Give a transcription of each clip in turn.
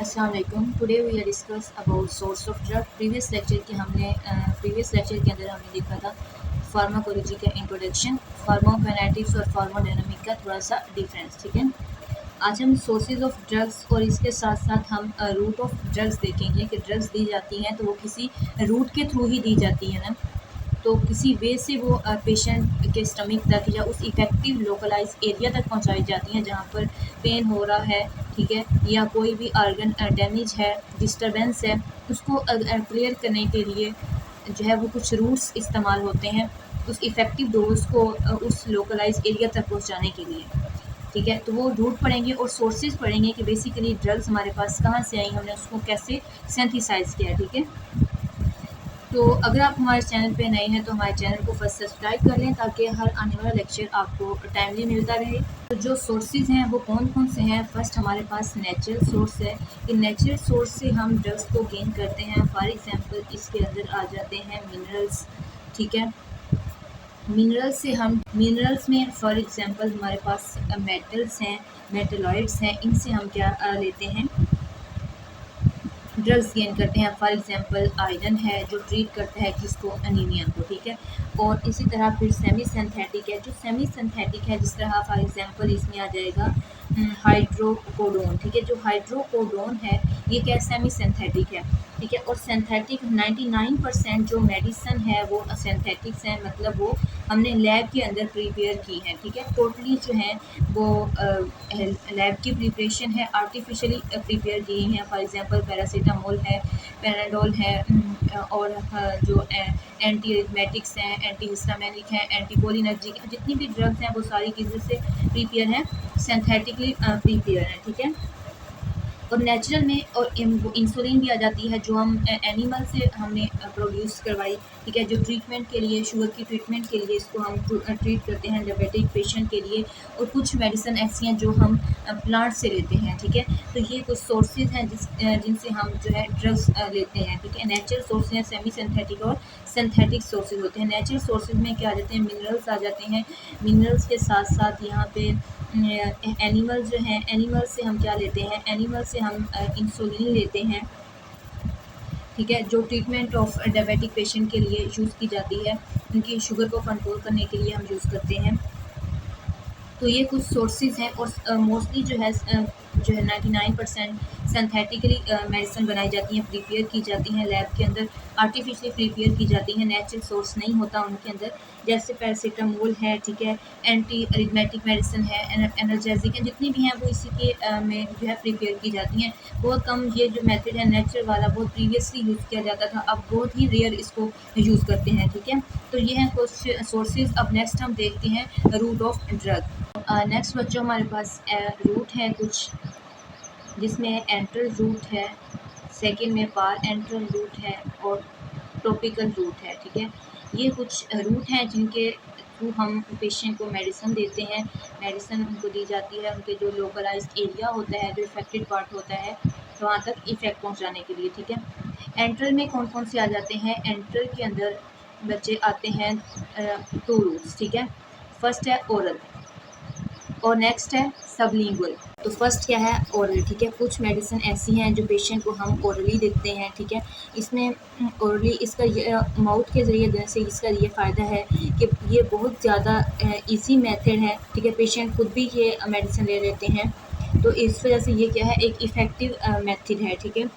अस्सलाम वालेकुम। Today we are discuss about source of drug. Previous lecture के अंदर हमने देखा था फार्माकोलॉजी का इंट्रोडक्शन, फार्माकोकाइनेटिक्स और फार्मोडायनामिक का थोड़ा सा डिफरेंस। ठीक है, आज हम सोर्सेज ऑफ ड्रग्स और इसके साथ साथ हम रूट ऑफ ड्रग्स देखेंगे कि ड्रग्स दी जाती हैं तो वो किसी रूट के थ्रू ही दी जाती है ना, तो किसी वे से वो पेशेंट के स्टमक तक या उस इफ़ेक्टिव लोकलाइज एरिया तक पहुंचाई जाती हैं जहां पर पेन हो रहा है, ठीक है, या कोई भी ऑर्गन डैमेज है, डिस्टरबेंस है, उसको क्लियर करने के लिए जो है वो कुछ रूट्स इस्तेमाल होते हैं उस इफ़ेक्टिव डोज को उस लोकलाइज एरिया तक पहुंचाने के लिए। ठीक है, तो वो रूट पढ़ेंगे और सोर्सेज पढ़ेंगे कि बेसिकली ड्रग्स हमारे पास कहाँ से आई, हमने उसको कैसे सिंथेसाइज किया। ठीक है, तो अगर आप हमारे चैनल पे नए हैं तो हमारे चैनल को फर्स्ट सब्सक्राइब कर लें ताकि हर आने वाला लेक्चर आपको टाइमली मिलता रहे। तो जो सोर्सेज हैं वो कौन कौन से हैं? फर्स्ट हमारे पास नेचुरल सोर्स है कि नेचुरल सोर्स से हम ड्रग्स को गेन करते हैं। फॉर एग्जांपल इसके अंदर आ जाते हैं मिनरल्स। ठीक है, मिनरल्स में फॉर एग्जांपल हमारे पास मेटल्स हैं, मेटलॉइड्स हैं, इनसे हम क्या लेते हैं, ड्रग्स गेन करते हैं। फॉर एग्जांपल आयरन है जो ट्रीट करता है किसको, अनीमिया को। ठीक है, और इसी तरह फिर सेमी सिंथेटिक है, जो सेमी सिंथेटिक है, जिस तरह फॉर एग्जांपल इसमें आ जाएगा हाइड्रोकोडोन। ठीक है, जो हाइड्रोकोडोन है ये क्या, सेमी सिंथेटिक है। ठीक है, और सिंथेटिक 99% जो मेडिसिन है वो सिंथेटिक्स हैं, मतलब वो हमने लैब के अंदर प्रिपेयर की है। ठीक है, टोटली जो है वो लैब की प्रिपरेशन है, आर्टिफिशियली प्रिपेयर की हैं। फॉर एग्जांपल पैरासीटामोल है, पैराडोल है, और जो एंटी एरिथमेटिक्स हैं, एंटी हिस्टामिनिक हैं, एंटीकोलिनर्जिक हैं, जितनी भी ड्रग्स हैं वो सारी किसी से प्रिपेयर हैं, सिंथेटिकली प्रिपेयर हैं। ठीक है, और नेचुरल में और इंसुलिन भी आ जाती है जो हम एनिमल से हमने प्रोड्यूस करवाई। ठीक है, जो ट्रीटमेंट के लिए, शुगर की ट्रीटमेंट के लिए इसको हम ट्रीट करते हैं डायबिटिक पेशेंट के लिए, और कुछ मेडिसिन ऐसी हैं जो हम प्लांट से लेते हैं। ठीक है, तो ये कुछ सोर्सेज हैं जिनसे हम जो है ड्रग्स लेते हैं। ठीक है, नेचुरल सोर्सेज हैं, सेमी सिंथेटिक और सिंथेटिक सोर्सेज होते हैं। नेचुरल सोर्सेज में क्या आ जाते हैं, मिनरल्स आ जाते हैं। मिनरल्स के साथ साथ यहाँ पे एनिमल जो हैं, एनिमल से हम क्या लेते हैं, एनिमल से हम इंसुलिन लेते हैं। ठीक है, जो ट्रीटमेंट ऑफ डायबिटिक पेशेंट के लिए यूज़ की जाती है, उनकी शुगर को कंट्रोल करने के लिए हम यूज़ करते हैं। तो ये कुछ सोर्सेज हैं, और मोस्टली जो है 99% सिंथेटिकली मेडिसिन बनाई जाती हैं, प्रिपेयर की जाती हैं लैब के अंदर, आर्टिफिशियली प्रिपेयर की जाती हैं, नेचुरल सोर्स नहीं होता उनके अंदर। जैसे पैरासीटामोल है, ठीक है, एंटी अरिथमेटिक मेडिसिन है, एनर्जेसिक है, जितनी भी हैं वो इसी के में जो है प्रिपेयर की जाती हैं। बहुत कम ये जो मेथड है नेचुरल वाला बहुत प्रीवियसली यूज़ किया जाता था, अब बहुत ही रेयर इसको यूज़ करते हैं। ठीक है, तो ये हैं कुछ सोर्सेज। अब नेक्स्ट हम देखते हैं रूट ऑफ ड्रग। नेक्स्ट बच्चों हमारे पास रूट है कुछ, जिसमें एंट्रल रूट है, सेकंड में पार एंट्रल रूट है, और टॉपिकल रूट है। ठीक है, ये कुछ रूट हैं जिनके थ्रू हम पेशेंट को मेडिसिन देते हैं। मेडिसिन उनको दी जाती है उनके जो लोकलाइज्ड एरिया होता है, जो इफेक्टेड पार्ट होता है, तो वहाँ तक इफेक्ट पहुँचाने के लिए। ठीक है, एंट्रल में कौन कौन से आ जाते हैं, एंट्रल के अंदर बच्चे आते हैं 2 रूट्स। ठीक है, फर्स्ट है ओरल और नेक्स्ट है सबलिंगुअल। तो फर्स्ट क्या है, ओरल। ठीक है, कुछ मेडिसिन ऐसी हैं जो पेशेंट को हम ओरली देते हैं। ठीक है, इसमें ओरली इसका ये माउथ के ज़रिए देने से इसका ये फ़ायदा है कि ये बहुत ज़्यादा इजी मेथड है। ठीक है, पेशेंट खुद भी ये मेडिसिन ले लेते हैं, तो इस वजह से ये क्या है, एक इफ़ेक्टिव मेथड है। ठीक है,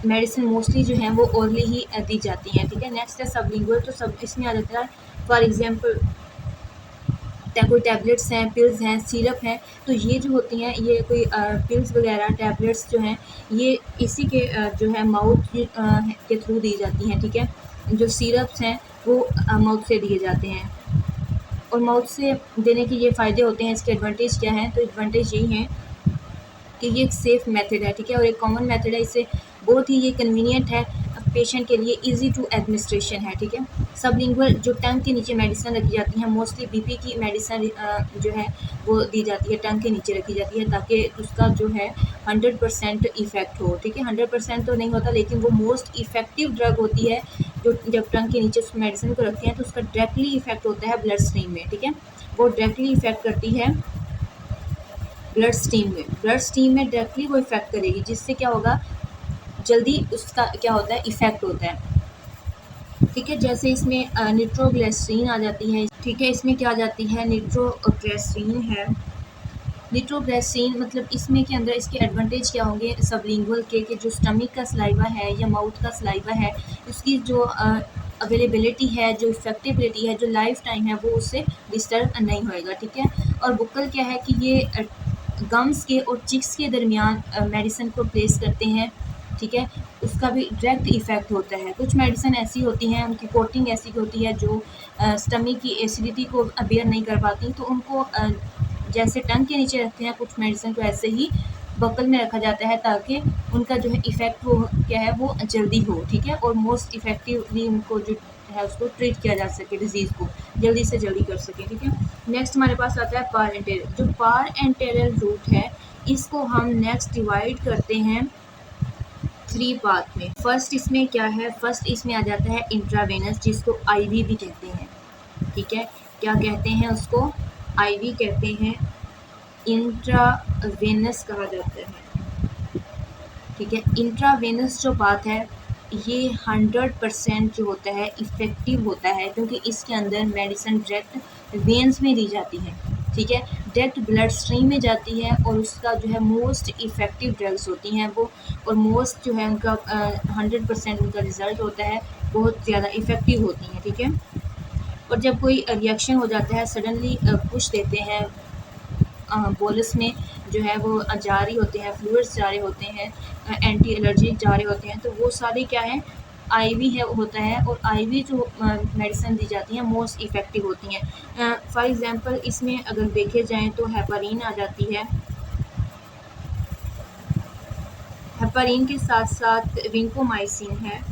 मेडिसिन मोस्टली जो है वो ओरली ही दी जाती हैं। ठीक है, नेक्स्ट है सबलिंगुअल। तो सब इसमें आ जाता है फॉर एग्जाम्पल कोई टैबलेट्स हैं, पिल्स हैं, सिरप हैं, तो ये जो होती हैं ये कोई पिल्स वगैरह टैबलेट्स जो हैं ये इसी के जो है माउथ के थ्रू दी जाती हैं। ठीक है, जो सिरप्स हैं वो माउथ से दिए जाते हैं, और माउथ से देने के ये फ़ायदे होते हैं। इसके एडवांटेज क्या हैं, तो एडवांटेज यही हैं कि ये एक सेफ़ मेथड है। ठीक है, और एक कॉमन मेथड है, इससे बहुत ही ये कन्वीनियंट है पेशेंट के लिए, इजी टू एडमिनिस्ट्रेशन है। ठीक है, सबलिंगुअल जो टंग के नीचे मेडिसिन रखी जाती हैं, मोस्टली बीपी की मेडिसिन जो है वो दी जाती है, टंग के नीचे रखी जाती है, ताकि उसका जो है 100% इफ़ेक्ट हो। ठीक है, 100% तो नहीं होता, लेकिन वो मोस्ट इफ़ेक्टिव ड्रग होती है जो जब टंग के नीचे उस मेडिसिन को रखते हैं तो उसका डायरेक्टली इफ़ेक्ट होता है ब्लड स्ट्रीम में। ठीक है, वो डायरेक्टली इफ़ेक्ट करती है ब्लड स्ट्रीम में डायरेक्टली वो इफ़ेक्ट करेगी, जिससे क्या होगा, जल्दी उसका क्या होता है, इफ़ेक्ट होता है। ठीक है, जैसे इसमें निट्रोग्लिसरीन आ जाती है। ठीक है, इसमें क्या आ जाती है, निट्रोग्लिसरीन है। निट्रोग्लिसरीन मतलब इसमें के अंदर इसके एडवांटेज क्या होंगे सबलिंगुअल के, कि जो स्टमक का सलाइवा है या माउथ का सलाइवा है, उसकी जो अवेलेबिलिटी है, जो इफेक्टिबिलिटी है, जो लाइफ टाइम है, वो उससे डिस्टर्ब नहीं होएगा। ठीक है, और बुक्कल क्या है कि ये गम्स के और चिक्स के दरमियान मेडिसिन को प्लेस करते हैं। ठीक है, उसका भी डायरेक्ट इफ़ेक्ट होता है। कुछ मेडिसिन ऐसी होती हैं, उनकी कोटिंग ऐसी होती है जो स्टमक की एसिडिटी को अबियर नहीं कर पाती, तो उनको जैसे टंग के नीचे रखते हैं, कुछ मेडिसिन को ऐसे ही बकल में रखा जाता है, ताकि उनका जो है इफ़ेक्ट वो क्या है, वो जल्दी हो। ठीक है, और मोस्ट इफ़ेक्टिवली उनको जो है उसको ट्रीट किया जा सके, डिजीज़ को जल्दी से जल्दी कर सके। ठीक है, नेक्स्ट हमारे पास आता है पार एंटेरियल। जो पार एंटेरियल रूट है, इसको हम नेक्स्ट डिवाइड करते हैं 3 पार्ट में। फर्स्ट इसमें क्या है, फर्स्ट इसमें आ जाता है इंट्रावेनस, जिसको आईवी भी कहते हैं। ठीक है, क्या कहते हैं उसको, आईवी कहते हैं, इंट्रावेनस कहा जाता है। ठीक है, इंट्रावेनस जो बात है, ये 100% जो होता है इफ़ेक्टिव होता है, क्योंकि इसके अंदर मेडिसिन डायरेक्ट वेन्स में दी जाती है। ठीक है, डायरेक्ट ब्लड स्ट्रीम में जाती है, और उसका जो है मोस्ट इफ़ेक्टिव ड्रग्स होती हैं वो, और मोस्ट जो है उनका 100% उनका रिज़ल्ट होता है, बहुत ज़्यादा इफ़ेक्टिव होती हैं। ठीक है, और जब कोई रिएक्शन हो जाता है, सडनली पुश देते हैं, बोलस में जो है वो जा रही होते हैं, फ्लूइड्स जा रहे होते हैं, एंटी एलर्जिक जा रहे होते हैं, तो वो सारे क्या है, आईवी है होता है, और आईवी जो मेडिसिन दी जाती हैं मोस्ट इफ़ेक्टिव होती हैं। फॉर एग्जांपल इसमें अगर देखे जाएँ तो हेपारिन आ जाती है, हेपारिन के साथ साथ विंकोमाइसिन है।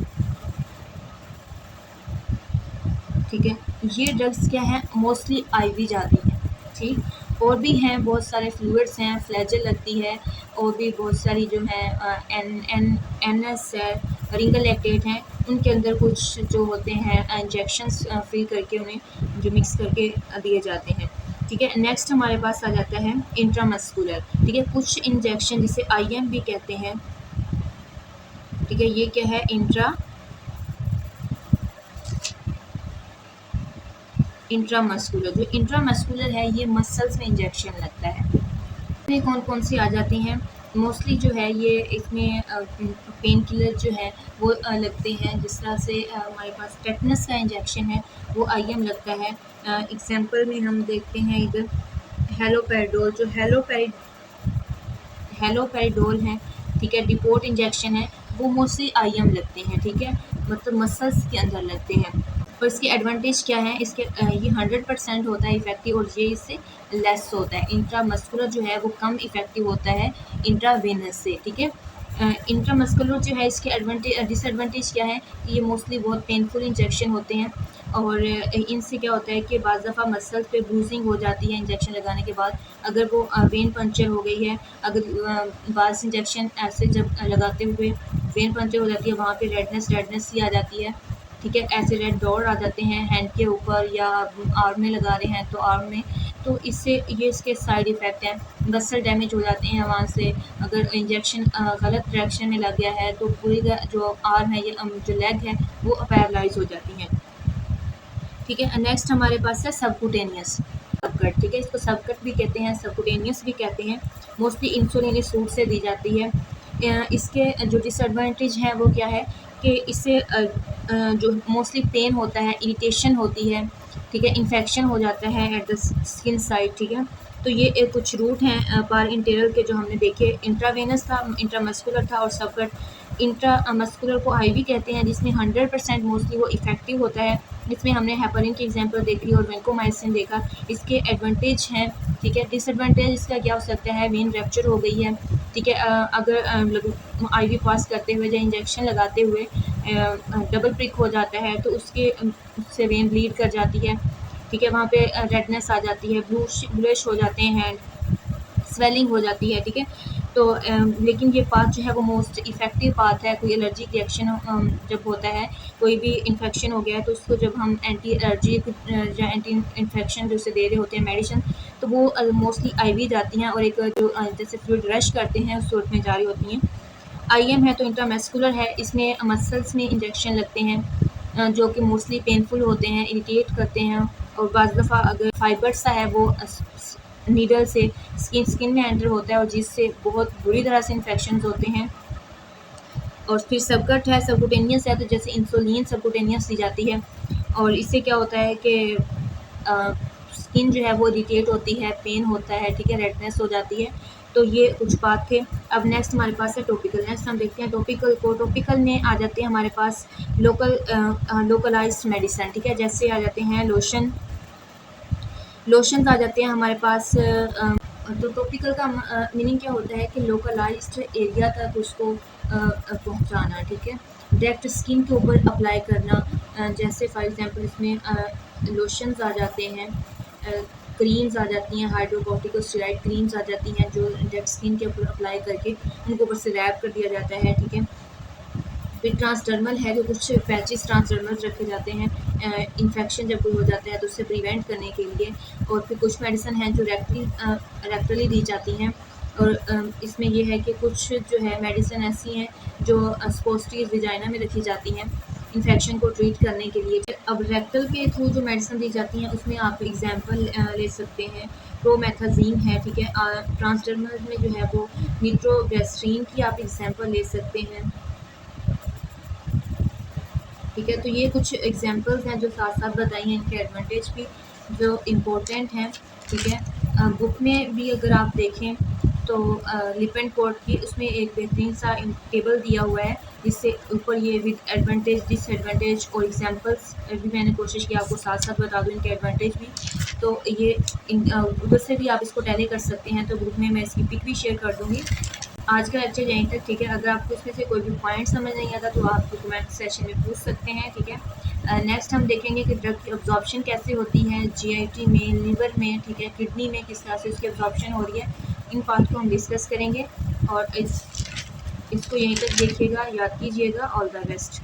ठीक है, ये ड्रग्स क्या हैं, मोस्टली आईवी जाती हैं। ठीक, और भी हैं बहुत सारे फ्लूइड्स हैं, फ्लैजल लगती है, और भी बहुत सारी जो है एन एस है, रिंगल लैक्टेट हैं, उनके अंदर कुछ जो होते हैं इंजेक्शंस फिल करके उन्हें जो मिक्स करके दिए जाते हैं। ठीक है, नेक्स्ट हमारे पास आ जाता है इंट्रामस्कुलर। ठीक है, कुछ इंजेक्शन जिसे आईएम भी कहते हैं। ठीक है, ये क्या है, इंट्रामस्कुलर। जो इंट्रामस्कुलर है, ये मसल्स में इंजेक्शन लगता है। इसमें कौन कौन सी आ जाती हैं, मोस्टली जो है ये इसमें पेन किलर जो है वो लगते हैं, जिस तरह से हमारे पास टेटनस का इंजेक्शन है, वो आईएम लगता है। एग्जांपल में हम देखते हैं इधर हेलोपेरिडोल, जो हेलोपेरिडोल है। ठीक है, डिपोट इंजेक्शन है, वो मोस्टली आईएम लगते हैं। ठीक है, मतलब मसल्स के अंदर लगते हैं। और इसके एडवांटेज क्या है, इसके ये 100% होता है इफेक्टिव, और ये इससे लेस होता है। इंट्रामस्कुलर जो है वो कम इफेक्टिव होता है इंट्रावेनस से। ठीक है, इंट्रामस्कुलर जो है इसके डिसएडवांटेज क्या है, ये मोस्टली बहुत पेनफुल इंजेक्शन होते हैं, और इनसे क्या होता है कि बाज़ दफ़ा मसल्स पे ब्रूजिंग हो जाती है इंजेक्शन लगाने के बाद। अगर वो वेन पंचर हो गई है, अगर बाज़ इंजेक्शन ऐसे जब लगाते हुए वेन पंचर हो जाती है, वहाँ पे रेडनेस सी आ जाती है। ठीक है, ऐसे रेड डॉट आ जाते हैं हैंड के ऊपर, या आर्म में लगा रहे हैं तो आर्म में, तो इससे ये इसके साइड इफ़ेक्ट हैं। मसल डैमेज हो जाते हैं वहाँ से, अगर इंजेक्शन गलत डायरेक्शन में लग गया है तो पूरी जो आर्म है, ये जो लेग है, वो पैरालाइज हो जाती हैं। ठीक है, नेक्स्ट हमारे पास है सबकुटेनियस सबकट। ठीक है, इसको सबकट भी कहते हैं, सबकुटेनियस भी कहते हैं। मोस्टली इंसुलिन रूट से दी जाती है। इसके जो डिसएडवांटेज हैं वो क्या है, कि इससे जो मोस्टली पेन होता है, इरिटेशन होती है। ठीक है, इन्फेक्शन हो जाता है एट द स्किन साइड। ठीक है, तो ये कुछ रूट हैं पार इंटेरियल के जो हमने देखे। इंट्रावेनस था, इंट्रामस्कुलर था, और सबकट। इंट्रामस्कुलर को आईवी कहते हैं, जिसमें 100% मोस्टली वो इफेक्टिव होता है। इसमें हमने हेपारिन की एग्जांपल देखी और वेंकोमाइसिन देखा। इसके एडवांटेज हैं। ठीक है, डिसएडवांटेज इसका क्या हो सकता है, वेन रैप्चर हो गई है। ठीक है, अगर आईवी पास करते हुए या इंजेक्शन लगाते हुए डबल प्रिक हो जाता है, तो उससे वेन ब्लीड कर जाती है। ठीक है, वहाँ पे रेडनेस आ जाती है, ब्लूइश हो जाते हैं, स्वेलिंग हो जाती है। ठीक है, तो लेकिन ये पाथ जो है वो मोस्ट इफ़ेक्टिव पाथ है। कोई एलर्जिक रिएक्शन जब होता है, कोई भी इन्फेक्शन हो गया है, तो उसको जब हम एंटी एलर्जिक या एंटी इन्फेक्शन जो उसे दे रहे होते हैं मेडिसिन, तो वो मोस्टली आईवी जाती हैं और एक जो जैसे फ्लूइड रश करते हैं उस सूरत में जारी होती हैं। आईएम है तो इंट्रामस्कुलर है, इसमें मसल्स में इंजेक्शन लगते हैं जो कि मोस्टली पेनफुल होते हैं, इरिटेट करते हैं और बाज़ दफ़ा अगर फाइबर सा है वो नीडल से स्किन में एंटर होता है और जिससे बहुत बुरी तरह से इन्फेक्शंस होते हैं। और फिर सबकट है, सबकुटेनियस है, तो जैसे इंसुलिन सबकुटेनियस दी जाती है और इससे क्या होता है कि स्किन जो है वो इरिटेट होती है, पेन होता है, ठीक है, रेडनेस हो जाती है। तो ये कुछ बात थे। अब नेक्स्ट हमारे पास है टॉपिकल। नेक्स्ट हम देखते हैं टॉपिकल को। टॉपिकल में आ जाते हैं हमारे पास लोकलाइज्ड मेडिसिन, ठीक है, जैसे आ जाते हैं लोशंस आ जाते हैं हमारे पास। तो टॉपिकल का मीनिंग क्या होता है कि लोकलाइज्ड एरिया तक उसको पहुंचाना, ठीक है, डायरेक्ट स्किन के ऊपर अप्लाई करना। जैसे फॉर एग्जांपल इसमें लोशंस आ जाते हैं, क्रीम्स आ जाती हैं, हाइड्रोकॉर्टिकोस्टेरॉइड क्रीम्स आ जाती हैं जो डायरेक्ट स्किन के ऊपर अप्लाई करके उनको ऊपर से रैप कर दिया जाता है, ठीक है। फिर ट्रांसडर्मल है जो कुछ पैचेस ट्रांसडर्मल रखे जाते हैं इन्फेक्शन जब कोई हो जाता है तो उससे प्रिवेंट करने के लिए। और फिर कुछ मेडिसिन हैं जो रेक्टली दी जाती हैं और इसमें ये है कि कुछ जो है मेडिसिन ऐसी हैं जो स्पोस्टीज विजाइना में रखी जाती हैं इन्फेक्शन को ट्रीट करने के लिए। अब रेक्टल के थ्रू जो मेडिसिन दी जाती हैं उसमें आप एग्जांपल ले सकते हैं, प्रोमेथाजीन है, ठीक है। ट्रांसडर्मल में जो है वो निट्रोग्लिसरीन की आप एग्जांपल ले सकते हैं, ठीक है। तो ये कुछ एग्जांपल्स हैं जो साथ साथ बताई हैं, इनके एडवांटेज भी जो इम्पोर्टेंट हैं, ठीक है। बुक में भी अगर आप देखें तो लिपेंट कोड की उसमें एक बेहतरीन सा टेबल दिया हुआ है जिससे ऊपर ये विद एडवांटेज डिसएडवांटेज और एग्जांपल्स भी मैंने कोशिश की आपको साथ साथ बता दूँ इनके एडवांटेज भी। तो ये उधर से भी आप इसको टैली कर सकते हैं, तो ग्रुप में मैं इसकी पिक भी शेयर कर दूँगी। आज का लेक्चर यहीं तक, ठीक है। अगर आपको इसमें से कोई भी पॉइंट समझ नहीं आता तो आप कमेंट सेशन में पूछ सकते हैं, ठीक है। नेक्स्ट हम देखेंगे कि ड्रग की अब्जॉर्प्शन कैसे होती है जीआईटी में, लीवर में, ठीक है, किडनी में किस तरह से उसकी अब्जॉर्प्शन हो रही है। इन पार्ट को हम डिस्कस करेंगे और इसको यहीं तक देखिएगा, याद कीजिएगा। All the best.